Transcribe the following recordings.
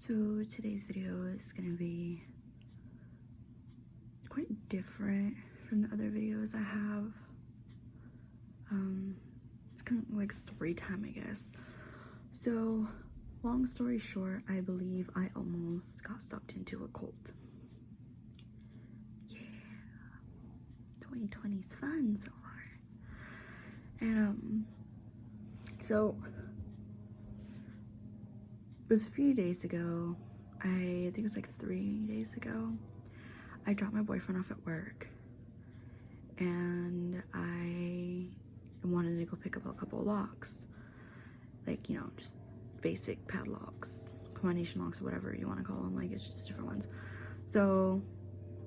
So today's video is going to be quite different from the other videos I have. It's kind of like story time, I guess. So, long story short, I believe I almost got sucked into a cult. Yeah, 2020 is fun so far. And so it was a few days ago. I think it was like 3 days ago. I dropped my boyfriend off at work, and I wanted to go pick up a couple of locks, like, you know, just basic padlocks, combination locks, or whatever you want to call them. Like, it's just different ones. So,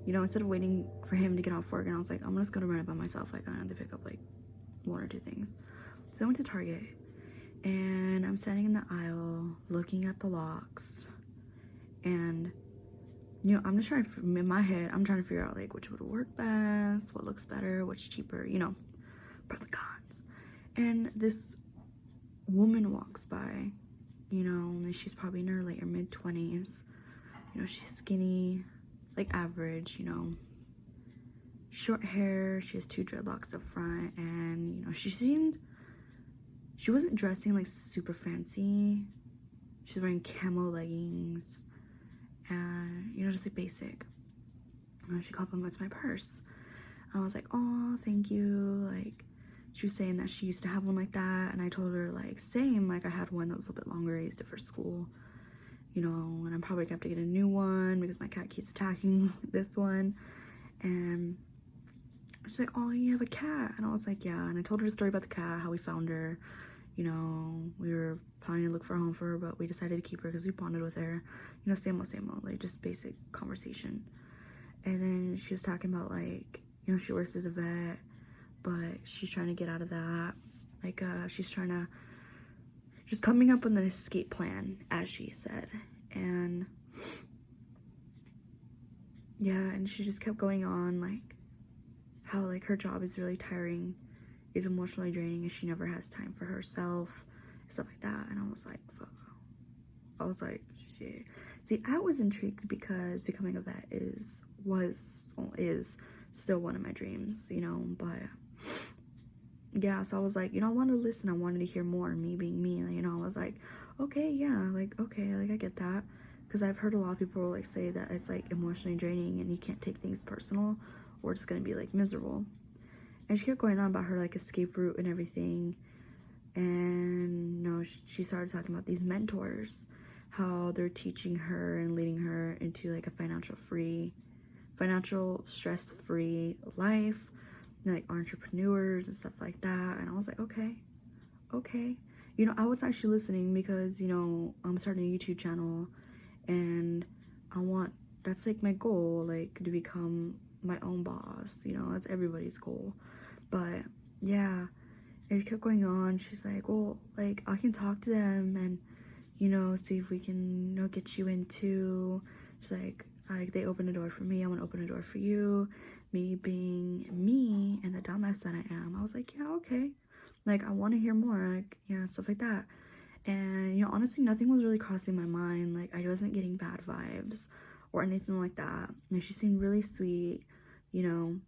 you know, instead of waiting for him to get off work, and I was like, I'm just gonna run it by myself. Like, I have to pick up like 1 or 2 things. So I went to Target, and I'm standing in the aisle looking at the locks, and you know, I'm just trying to, in my head, I'm trying to figure out like which would work best, what looks better, what's cheaper, you know, pros and cons. And this woman walks by, you know, and she's probably in her late or mid-20s. You know, she's skinny, like average, you know, short hair. She has 2 dreadlocks up front, and you know, she wasn't dressing like super fancy. She's wearing camo leggings, and you know, just like basic. And she compliments my purse. I was like, oh, thank you. Like, she was saying that she used to have one like that, and I told her like, same, like I had one that was a little bit longer. I used it for school, you know, and I'm probably gonna have to get a new one because my cat keeps attacking this one. And she's like, oh, you have a cat? And I was like, yeah. And I told her the story about the cat, how we found her. You know, we were planning to look for a home for her, but we decided to keep her because we bonded with her. You know, same old, like just basic conversation. And then she was talking about like, you know, she works as a vet, but she's trying to get out of that. Like, she's coming up with an escape plan, as she said. And yeah, and she just kept going on like how like her job is really tiring, is emotionally draining, and she never has time for herself, stuff like that. And I was like, fuck. I was like, shit. See, I was intrigued because becoming a vet is still one of my dreams, you know. But yeah, so I was like, you know, I wanted to listen. I wanted to hear more. Me being me, you know, I was like, okay, yeah, like, okay, like I get that, because I've heard a lot of people like say that it's like emotionally draining and you can't take things personal, or it's gonna be like miserable. And she kept going on about her like escape route and everything. And you know, she started talking about these mentors, how they're teaching her and leading her into like a financial stress-free life, like entrepreneurs and stuff like that. And I was like, okay. You know, I was actually listening because, you know, I'm starting a YouTube channel, and that's like my goal, like to become my own boss. You know, that's everybody's goal. But yeah, and she kept going on. She's like, well, like I can talk to them and, you know, see if we can, you know, get you into. She's like they open a door for me, I'm gonna open a door for you. Me being me and the dumbass that I am, I was like, yeah, okay, like I want to hear more, like, yeah, stuff like that. And you know, honestly, nothing was really crossing my mind. Like, I wasn't getting bad vibes or anything like that. And she seemed really sweet, you know.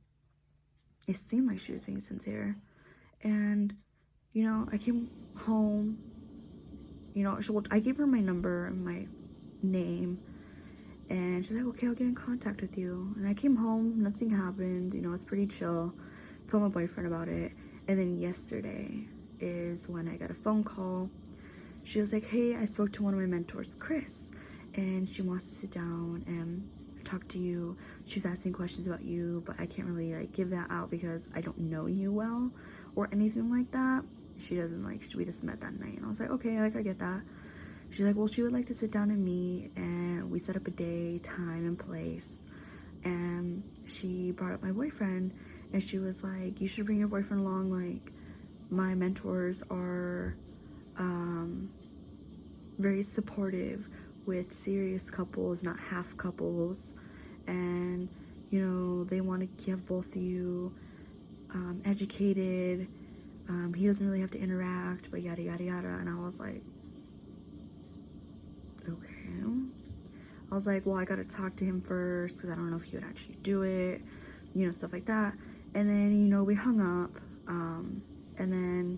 It seemed like she was being sincere. And you know, I came home, you know, I gave her my number and my name, and she's like, okay, I'll get in contact with you. And I came home, nothing happened, you know, it's pretty chill. Told my boyfriend about it. And then yesterday is when I got a phone call. She was like, hey, I spoke to one of my mentors, Chris, and she wants to sit down and talk to you. She's asking questions about you, but I can't really like give that out because I don't know you well or anything like that. She doesn't like, we just met that night. And I was like, okay, like I get that. She's like, well, she would like to sit down and meet, and we set up a day, time, and place. And she brought up my boyfriend, and she was like, you should bring your boyfriend along. Like, my mentors are very supportive with serious couples, not half couples. And you know, they want to give both of you educated. He doesn't really have to interact, but yada yada yada. And I was like, okay. I was like, well, I gotta talk to him first because I don't know if he would actually do it, you know, stuff like that. And then, you know, we hung up, and then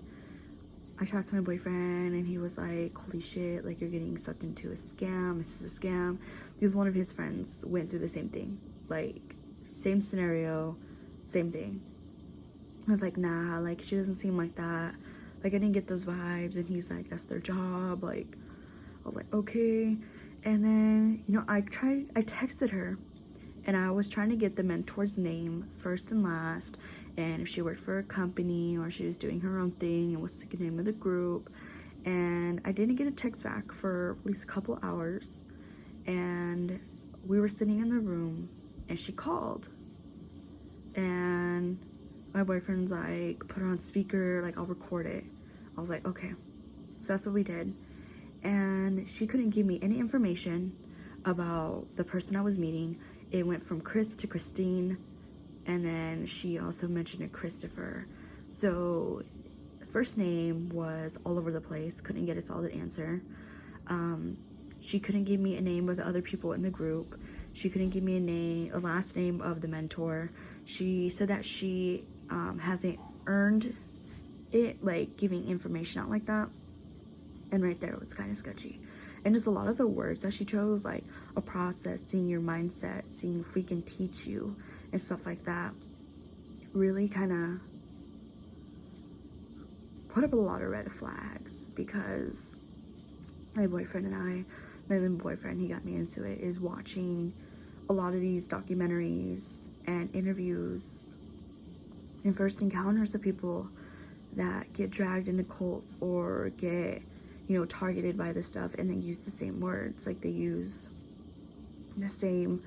I talked to my boyfriend, and he was like, holy shit, like, you're getting sucked into a scam. This is a scam. Because one of his friends went through the same thing. Like, same scenario, same thing. I was like, nah, like, she doesn't seem like that. Like, I didn't get those vibes. And he's like, that's their job. Like, I was like, okay. And then, you know, I texted her. And I was trying to get the mentor's name first and last, and if she worked for a company or she was doing her own thing, and what's the name of the group. And I didn't get a text back for at least a couple hours, and we were sitting in the room, and she called, and my boyfriend's like, put her on speaker, like, I'll record it. I was like, okay. So that's what we did. And she couldn't give me any information about the person I was meeting. It went from Chris to Christine, and then she also mentioned a Christopher. So the first name was all over the place, couldn't get a solid answer. She couldn't give me a name of the other people in the group. She couldn't give me a last name of the mentor. She said that she hasn't earned it, like, giving information out like that. And right there, it was kind of sketchy. And just a lot of the words that she chose, like a process, seeing your mindset, seeing if we can teach you, and stuff like that, really kind of put up a lot of red flags. Because my then boyfriend, he got me into it, is watching a lot of these documentaries and interviews and first encounters of people that get dragged into cults or get, you know, targeted by this stuff, and they use the same words, like they use the same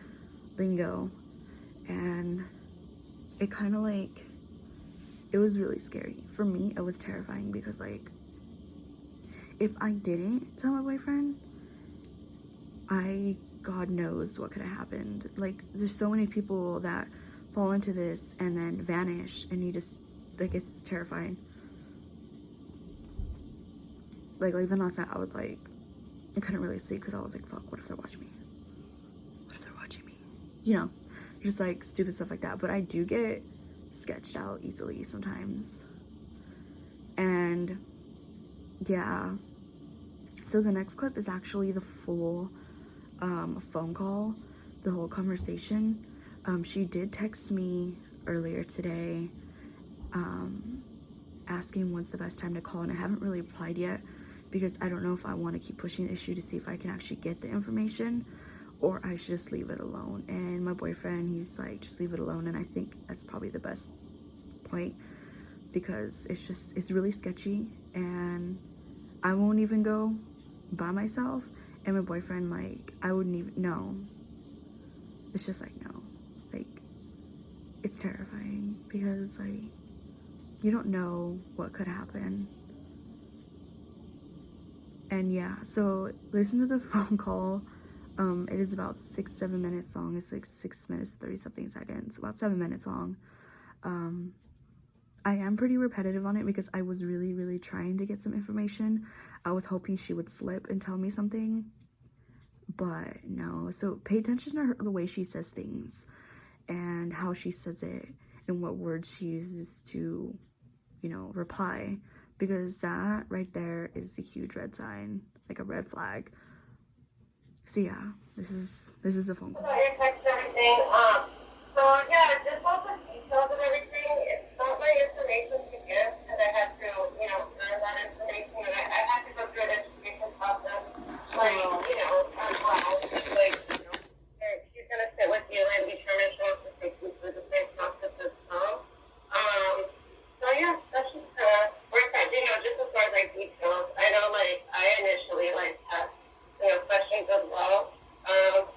lingo. And it kind of, like, it was really scary. For me, it was terrifying because, like, if I didn't tell my boyfriend, God knows what could have happened. Like, there's so many people that fall into this and then vanish, and you just, like, it's terrifying. Like, even last night, I was like, I couldn't really sleep because I was like, fuck, what if they're watching me? What if they're watching me? You know, just like stupid stuff like that. But I do get sketched out easily sometimes. And yeah. So the next clip is actually the full phone call, the whole conversation. She did text me earlier today asking when's the best time to call, and I haven't really replied yet because I don't know if I want to keep pushing the issue to see if I can actually get the information, or I should just leave it alone. And my boyfriend, he's like, just leave it alone, and I think that's probably the best point because it's really sketchy, and I won't even go by myself, and my boyfriend, like, I wouldn't even know. It's just like, no, like, it's terrifying because, like, you don't know what could happen. And yeah, so listen to the phone call. It is about 6-7 minutes long. It's like 6 minutes 30 something seconds, about 7 minutes long. I am pretty repetitive on it because I was really trying to get some information. I was hoping she would slip and tell me something, but no. So pay attention to the way she says things and how she says it and what words she uses to, you know, reply, because that right there is a huge red sign, like a red flag. So yeah, this is the phone call. Your text and everything. So yeah, just all the details and everything. It's not my information to give because I had to, you know, earn that information, and I had to go through an education process. Like, you know, as well. Like, you know, she's gonna sit with you and determine if she wants to take you through the same process as well. So yeah, that's just where it's at. You know, just as far as like details. I know, like, I initially like had, you know, questions as well.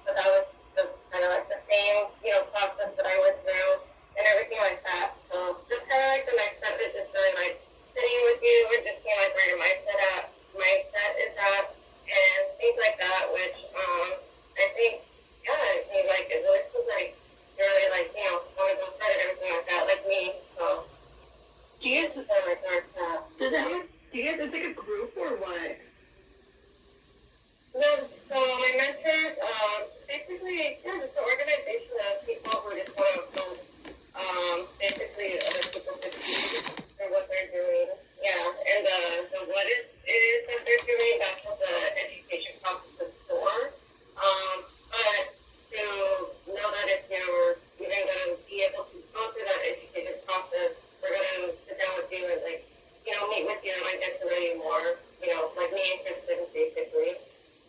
But that was just kind of like the same, you know, process that I went through and everything like that. So just kind of like the next step is just really like sitting with you and just seeing like where your mindset is at and things like that, which I think, yeah, I think like it really feels like you're really like, you know, want to go start and everything like that, like me. So Do you guys, it's kind of like where it's at. do you guys, it's like a group or what? No, So my mentors, basically, yeah, just an organization of people who just want to build, basically other people succeed for what they're doing. Yeah, and the what it is that they're doing, that's what the education process is for. But to know that if you're even going to be able to go through that education process, we're going to sit down with you and meet with you and get to know you more. Like me and Kristen, basically.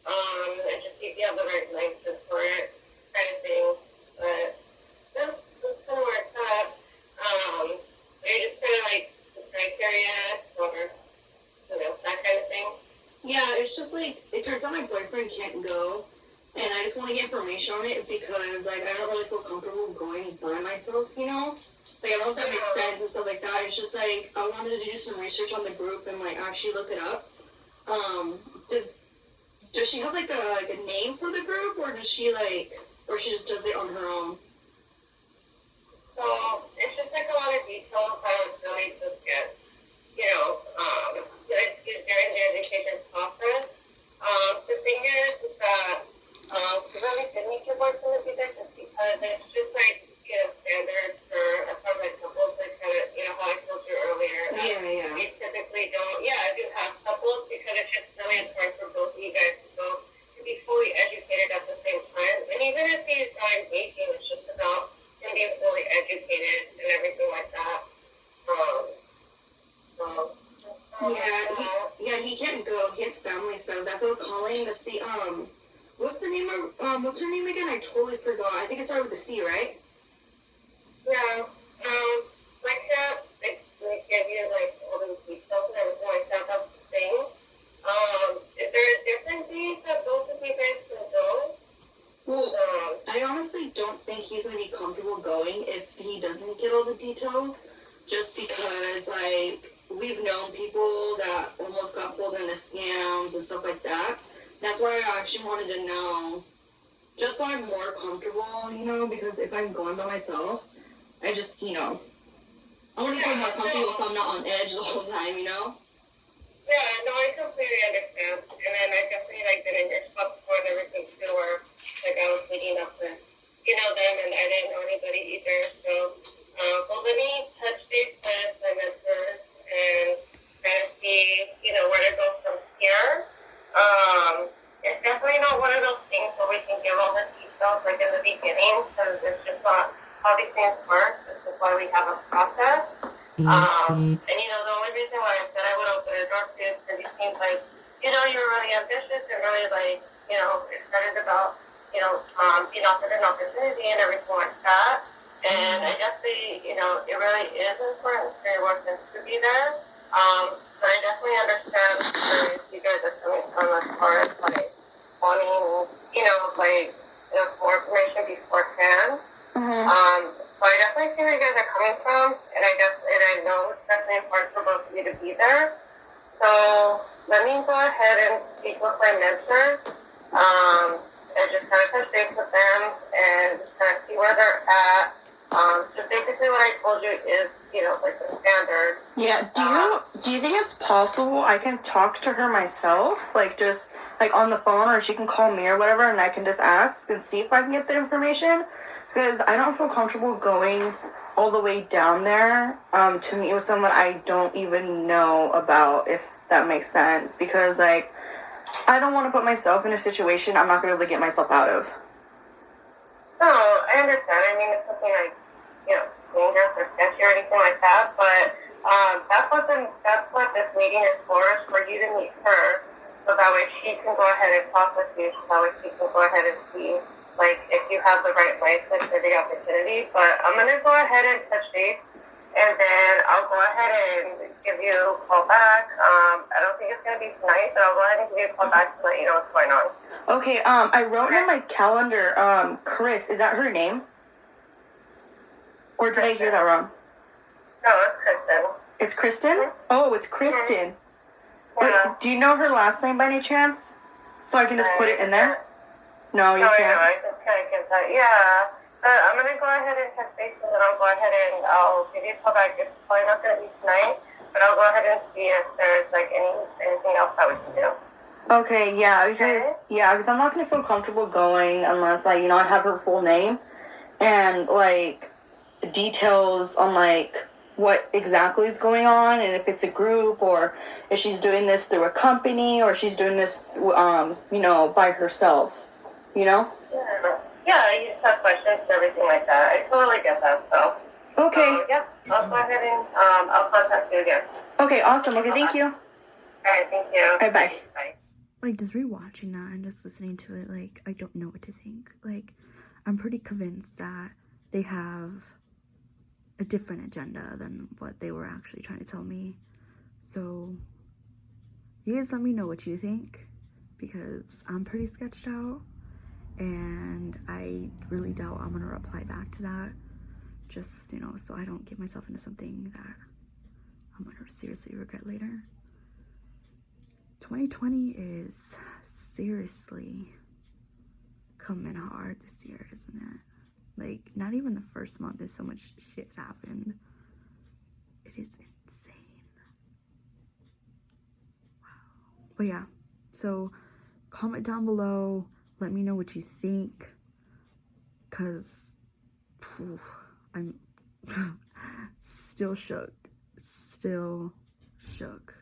And just see if you have the right mindset for it, kind of thing. But that's kind of where it's at. Are you just kind of like the criteria or, that kind of thing? Yeah, it's just like, it turns out my boyfriend can't go, and I just want to get information on it because, like, I don't really feel comfortable going by myself, you know? Like, I don't know if that makes sense and stuff like that. It's just, like, I wanted to do some research on the group and, like, actually look it up. Does she have, like, a name for the group, or does she, like, or she just does it on her own? So, it's just like a lot of details I would really just get, during the education process. The thing is that, we really did need your boyfriend to be there just because it's just like, standards for as far as like couples, like kind of, how I told you earlier. Yeah. We typically don't, I do have couples because it's just really important for both of you guys to be fully educated at the same time. And even if he's not engaging, it's just about him being fully educated and everything like that. He can't go. He has family stuff. That's what I was calling to see, what's the name of, what's her name again? I totally forgot. I think it started with a C, right? Yeah. I can't give you like all those details and everything like that. That's the thing. Is there a different date that both of you guys can go? Well, I honestly don't think he's gonna be comfortable going if he doesn't get all the details. Just because, like, we've known people that almost got pulled into scams and stuff like that. That's why I actually wanted to know, just so I'm more comfortable, because if I'm going by myself, I just, I want to feel more comfortable so I'm not on edge the whole time, Yeah, no, I completely understand. And then I definitely been in your spot before and everything too, where I was meeting up with, them and I didn't know anybody either. So, but let me touch base with my mentors and kind of see, where to go from here. It's definitely not one of those things where we can give all the details like in the beginning because it's just not how these things work. This is why we have a process. And the only reason why I said I would open the door to is because you seem like, you're really ambitious and really excited about, being offered an opportunity and everything like that. And I definitely, it really is important for your workers to be there. But I definitely understand where you guys are coming from as far as wanting, more information beforehand. So I definitely see where you guys are coming from, and I know it's definitely important for both of you to be there. So let me go ahead and speak with my mentors, and just kind of touch base with them and just kind of see where they're at. Just basically what I told you is, the standard. Yeah, do you think it's possible I can talk to her myself? Just on the phone, or she can call me or whatever, and I can just ask and see if I can get the information? Because I don't feel comfortable going all the way down there to meet with someone I don't even know about, if that makes sense. Because, I don't want to put myself in a situation I'm not going to be able to get myself out of. No, I understand. I mean, it's something dangerous or sketchy or anything like that, but that's what this meeting is for you to meet her, so that way she can go ahead and talk with you, so that way she can go ahead and see if you have the right mindset for the opportunity. But I'm going to go ahead and touch base, and then I'll go ahead and give you a call back. I don't think it's going to be tonight, but I'll go ahead and give you a call back to let you know what's going on. Okay, I wrote in my calendar, Chris, is that her name? Or did I hear that wrong? No, it's Kristen. It's Kristen? Mm-hmm. Oh, it's Kristen. Yeah. Wait, do you know her last name by any chance? So I can just put it in there? No, you can't. No, I just kind of get that. Yeah. But I'm going to go ahead and touch base, and then I'll go ahead and I'll give you a call back. It's probably not going to be tonight, but I'll go ahead and see if there's anything else that we can do. Okay, because I'm not gonna feel comfortable going unless I have her full name and like details on like what exactly is going on and if it's a group or if she's doing this through a company or she's doing this by herself. Yeah. Yeah, you just have questions and everything like that. I totally get that, so. Okay. Yeah, I'll go ahead and, I'll contact you again. Okay, awesome. Okay, thank you. Alright, thank you. Bye bye. Bye. Like, just rewatching that and just listening to it, like, I don't know what to think. Like, I'm pretty convinced that they have a different agenda than what they were actually trying to tell me. So, you guys let me know what you think, because I'm pretty sketched out, and I really doubt I'm gonna reply back to that, just, so I don't get myself into something that I'm gonna seriously regret later. 2020 is seriously coming hard this year, isn't it? Like, not even the first month is so much shit's happened. It is insane. Wow. But yeah, so comment down below, let me know what you think, because I'm still shook.